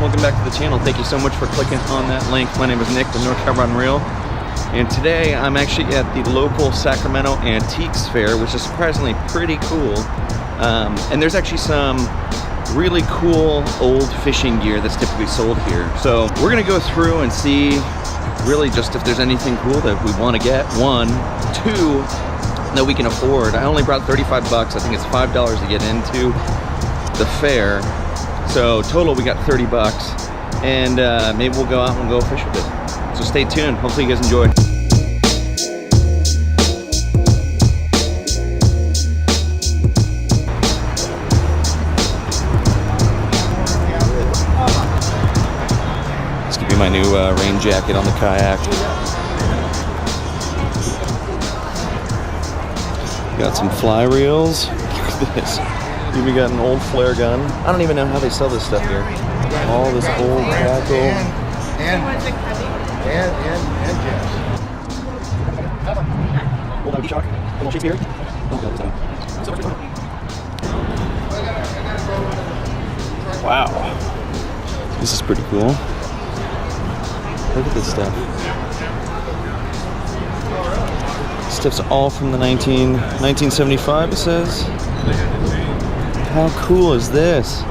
welcome back to the channel. Thank you so much for clicking on that link. My name is Nick, the North Carolina Reel, and today I'm actually at the local Sacramento Antique Faire, which is surprisingly pretty cool. And there's actually some really cool old fishing gear that's typically sold here. So we're gonna go through and see really just if there's anything cool that we want to get. One, two, that we can afford. I only brought 35 bucks. I think it's $5 to get into the fair. So total we got 30 bucks, and maybe we'll go out and go fish with it. So stay tuned. Hopefully you guys enjoy. This could be my new rain jacket on the kayak. Got some fly reels. Look at this. We got an old flare gun. I don't even know how they sell this stuff here. All this old tackle. And wow. This is pretty cool. Look at this stuff. This stuff's all from the 1975, it says. How cool is this?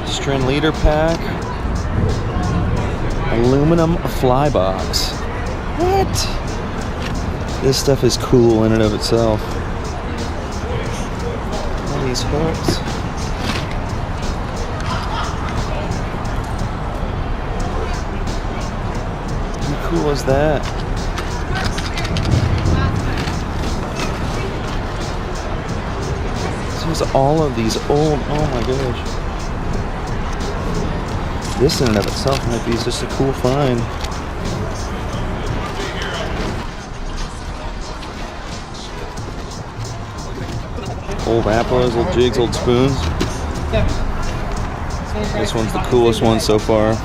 String leader pack. Aluminum fly box. What? This stuff is cool in and of itself. All these hooks. How cool is that? All of these old, oh my gosh. This in and of itself might be just a cool find. Old apples, old jigs, old spoons. This one's the coolest one so far.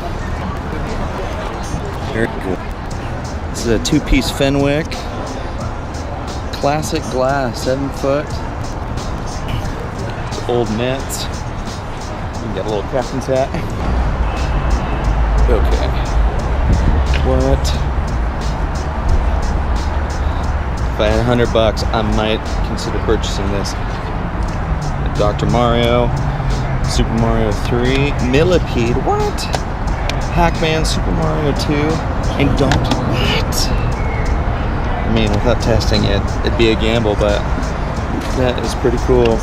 Very cool. This is a two-piece Fenwick. Classic glass, 7 foot. Old nets. You got a little captain's hat. Okay. What? If I had 100 bucks, I might consider purchasing this. Dr. Mario, Super Mario 3, Millipede. What? Pac-Man, Super Mario 2, and don't. What? I mean, without testing it, it'd be a gamble, but that is pretty cool.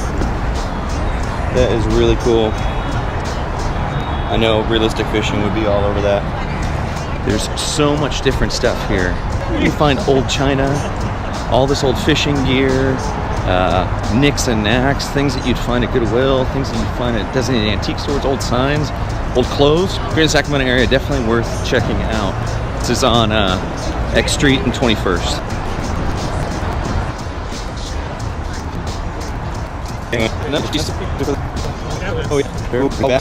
That is really cool. I know realistic fishing would be all over that. There's so much different stuff here. You find old china, all this old fishing gear, nicks and knacks, things that you'd find at Goodwill, things that you'd find at designated antique stores, old signs, old clothes. If you're in the Sacramento area, definitely worth checking out. This is on X Street and 21st. Oh, yeah.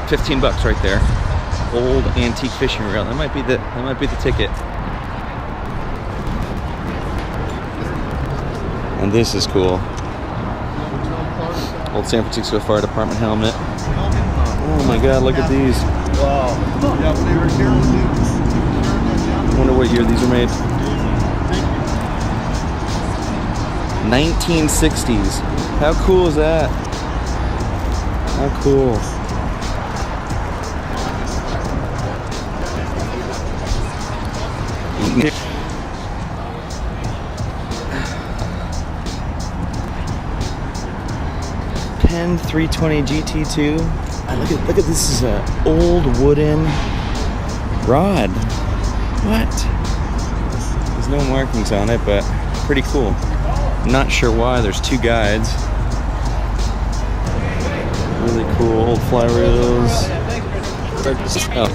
15 bucks right there. Old antique fishing reel. That might be the ticket. And this is cool. Old San Francisco Fire Department helmet. Oh my God! Look at these. Wow. I wonder what year these were made. 1960s. How cool is that? How cool. Penn 320 GT2. Look at this is an old wooden rod. What? There's no markings on it, but pretty cool. I'm not sure why. There's two guides. Really cool old fly reels. Oh.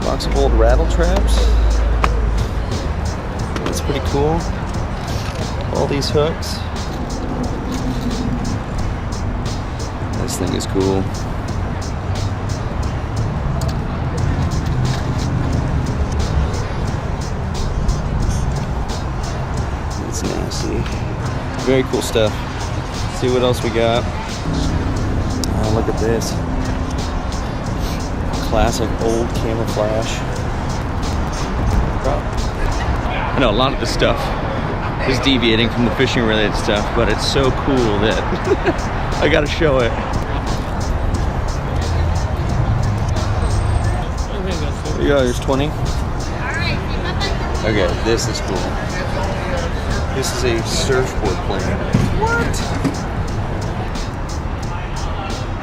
Box of old rattle traps. That's pretty cool. All these hooks. This thing is cool. It's nasty. Very cool stuff. Let's see what else we got. Oh, look at this. Classic old camouflage. I know a lot of this stuff is deviating from the fishing related stuff, but it's so cool that I gotta show it. There you go, here's 20. Okay, this is cool. This is a surfboard plane. What?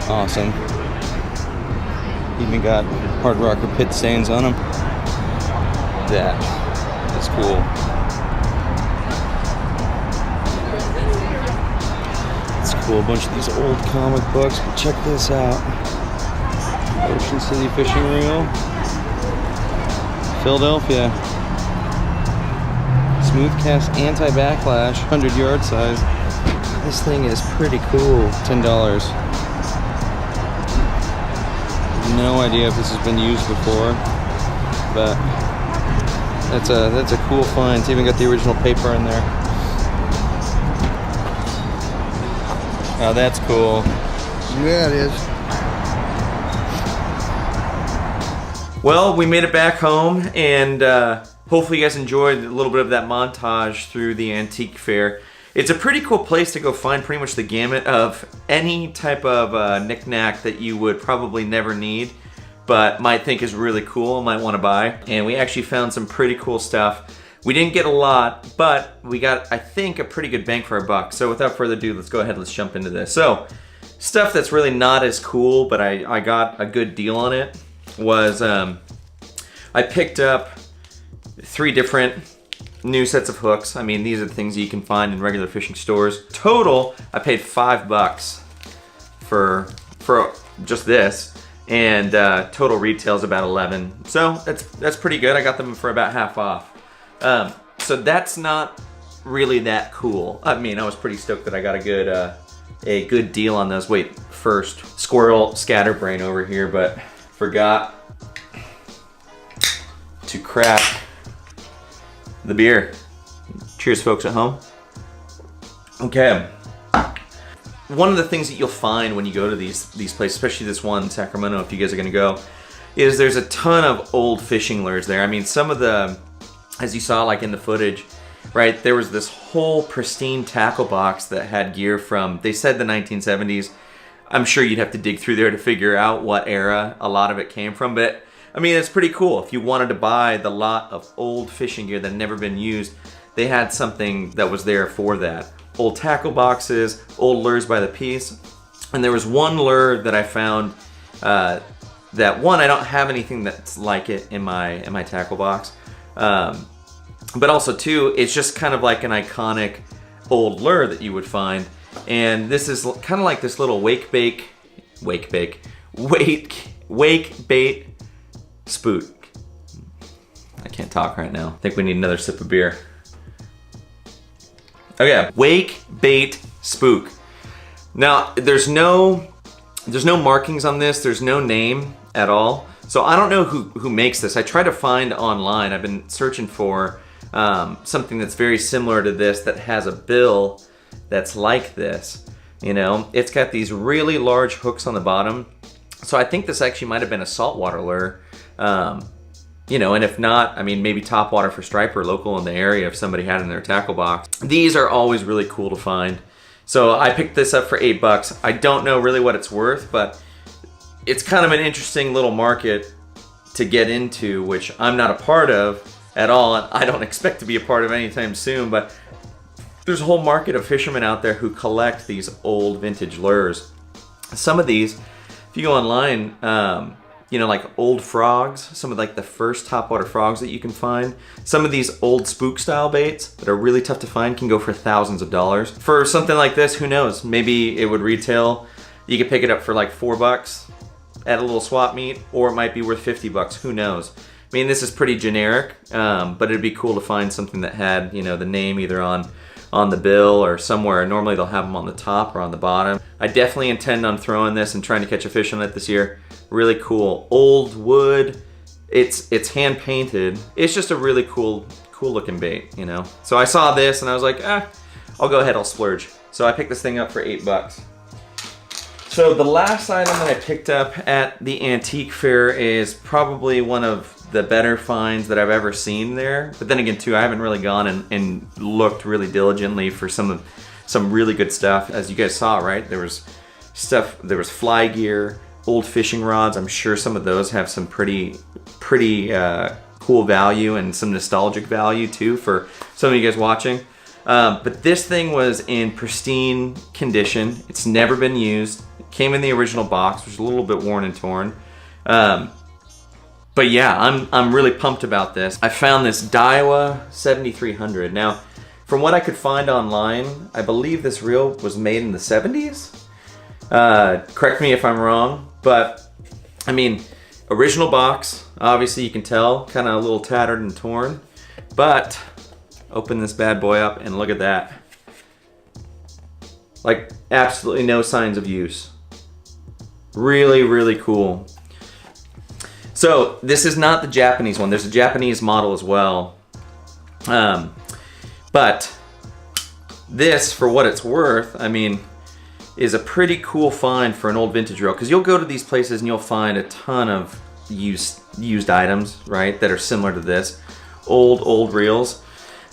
Awesome. Even got Hard Rocker pit stains on them. That is cool. It's cool. A bunch of these old comic books, but check this out. Ocean City Fishing Reel. Philadelphia. Smooth cast anti-backlash, 100-yard size. This thing is pretty cool. $10. No idea if this has been used before, but that's a cool find. It's even got the original paper in there. Oh, that's cool. Yeah, it is. Well, we made it back home, and hopefully you guys enjoyed a little bit of that montage through the antique fair. It's a pretty cool place to go find pretty much the gamut of any type of knick-knack that you would probably never need, but might think is really cool, might want to buy. And we actually found some pretty cool stuff. We didn't get a lot, but we got, I think, a pretty good bang for our buck. So without further ado, let's go ahead, let's jump into this. So, stuff that's really not as cool, but I got a good deal on it, was I picked up 3 different new sets of hooks. I mean, these are the things that you can find in regular fishing stores. Total, I paid $5 for just this, and total retail is about $11. So that's pretty good. I got them for about half off. So that's not really that cool. I mean, I was pretty stoked that I got a good deal on those. Wait, first, squirrel scatterbrain over here, but forgot to crack the beer. Cheers, folks at home. Okay. One of the things that you'll find when you go to these places, especially this one in Sacramento, if you guys are gonna go, is there's a ton of old fishing lures there. I mean, some of the, as you saw like in the footage, right, there was this whole pristine tackle box that had gear from, they said the 1970s. I'm sure you'd have to dig through there to figure out what era a lot of it came from, but I mean, it's pretty cool. If you wanted to buy the lot of old fishing gear that had never been used, they had something that was there for that. Old tackle boxes, old lures by the piece. And there was one lure that I found that one, I don't have anything that's like it in my tackle box. But also two, it's just kind of like an iconic old lure that you would find. And this is kind of like this little wake bait spook. I can't talk right now. I think we need another sip of beer. Okay, wake bait spook. Now, there's no markings on this. There's no name at all. So I don't know who makes this. I tried to find online. I've been searching for something that's very similar to this that has a bill that's like this. You know, it's got these really large hooks on the bottom. So I think this actually might have been a saltwater lure. You know, and if not, I mean, maybe topwater for striper local in the area if somebody had in their tackle box. These are always really cool to find. So I picked this up for $8. I don't know really what it's worth, but it's kind of an interesting little market to get into, which I'm not a part of at all, and I don't expect to be a part of anytime soon, but there's a whole market of fishermen out there who collect these old vintage lures. Some of these, if you go online, you know, like old frogs, some of like the first topwater frogs that you can find. Some of these old spook style baits that are really tough to find can go for thousands of dollars. For something like this, who knows? Maybe it would retail, you could pick it up for like $4 at a little swap meet, or it might be worth $50, who knows? I mean, this is pretty generic, but it'd be cool to find something that had, you know, the name either on the bill or somewhere. Normally they'll have them on the top or on the bottom. I definitely intend on throwing this and trying to catch a fish on it this year. Really cool. Old wood. It's hand painted. It's just a really cool cool looking bait, you know? So I saw this and I was like, I'll go ahead, I'll splurge. So I picked this thing up for $8. So the last item that I picked up at the Antique Fair is probably one of the better finds that I've ever seen there. But then again too, I haven't really gone and looked really diligently for some really good stuff. As you guys saw, right? There was fly gear, old fishing rods. I'm sure some of those have some pretty cool value and some nostalgic value too for some of you guys watching. But this thing was in pristine condition. It's never been used. It came in the original box, which is a little bit worn and torn. But yeah, I'm really pumped about this. I found this Daiwa 7300. Now, from what I could find online, I believe this reel was made in the 70s. Correct me if I'm wrong, but I mean, original box, obviously you can tell, kind of a little tattered and torn, but open this bad boy up and look at that. Like, absolutely no signs of use. Really, really cool. So this is not the Japanese one. There's a Japanese model as well. But this, for what it's worth, I mean, is a pretty cool find for an old vintage reel. Because you'll go to these places and you'll find a ton of used items, right, that are similar to this. Old reels.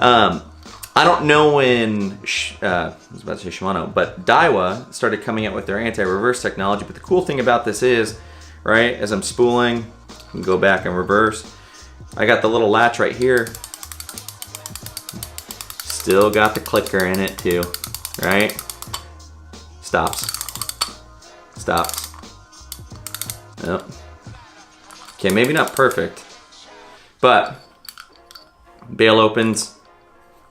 I don't know when, I was about to say Shimano, but Daiwa started coming out with their anti-reverse technology. But the cool thing about this is, right, as I'm spooling, you can go back and reverse. I got the little latch right here. Still got the clicker in it too, right? Stops. Yep. Okay, maybe not perfect, but bail opens,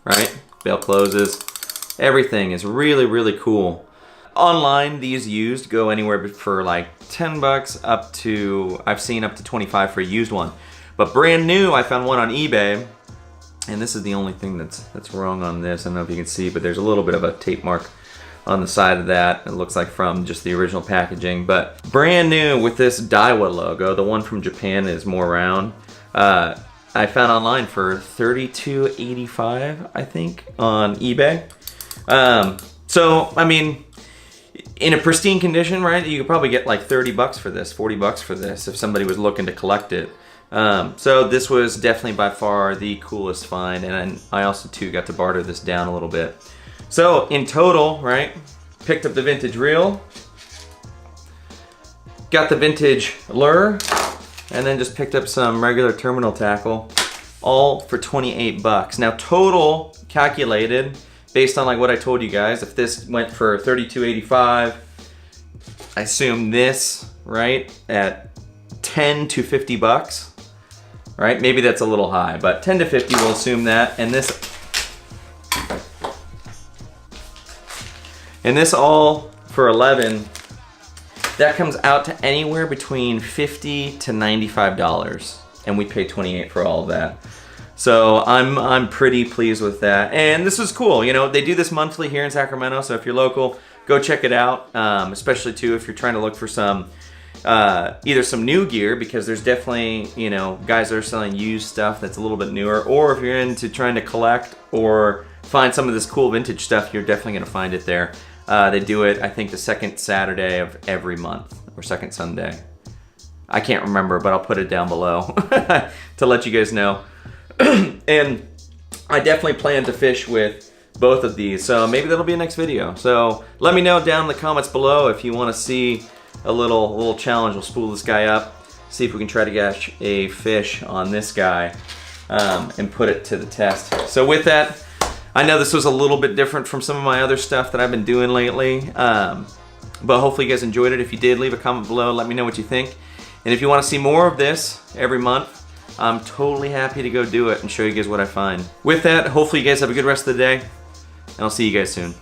right? Bail closes. Everything is really, really cool. Online, these used go anywhere for like 10 bucks up to, I've seen up to 25 for a used one. But brand new, I found one on eBay, and this is the only thing that's wrong on this. I don't know if you can see, but there's a little bit of a tape mark on the side of that. It looks like from just the original packaging, but brand new with this Daiwa logo. The one from Japan is more round. I found online for $32.85, I think, on eBay. So, I mean, in a pristine condition, right, you could probably get like 30 bucks for this, 40 bucks for this if somebody was looking to collect it. So this was definitely by far the coolest find, and I also too got to barter this down a little bit. So in total, right, picked up the vintage reel, got the vintage lure, and then just picked up some regular terminal tackle, all for 28 bucks. Now total calculated, based on like what I told you guys, if this went for $32.85, I assume this, right, at 10 to 50 bucks, right? Maybe that's a little high, but 10 to 50, we'll assume that. And this all for 11, that comes out to anywhere between $50 to $95, and we pay 28 for all of that. So I'm pretty pleased with that, and this was cool. You know, they do this monthly here in Sacramento, so if you're local, go check it out. Especially too if you're trying to look for some either some new gear, because there's definitely, you know, guys that are selling used stuff that's a little bit newer, or if you're into trying to collect or find some of this cool vintage stuff, you're definitely gonna find it there. They do it, I think, the second Saturday of every month, or second Sunday. I can't remember, but I'll put it down below to let you guys know. And I definitely plan to fish with both of these, so maybe that'll be a next video. So let me know down in the comments below if you want to see a little challenge. We'll spool this guy up, see if we can try to catch a fish on this guy, and put it to the test. So with that, I know this was a little bit different from some of my other stuff that I've been doing lately, but hopefully you guys enjoyed it. If you did, leave a comment below, let me know what you think. And if you want to see more of this every month, I'm totally happy to go do it and show you guys what I find. With that, hopefully you guys have a good rest of the day, and I'll see you guys soon.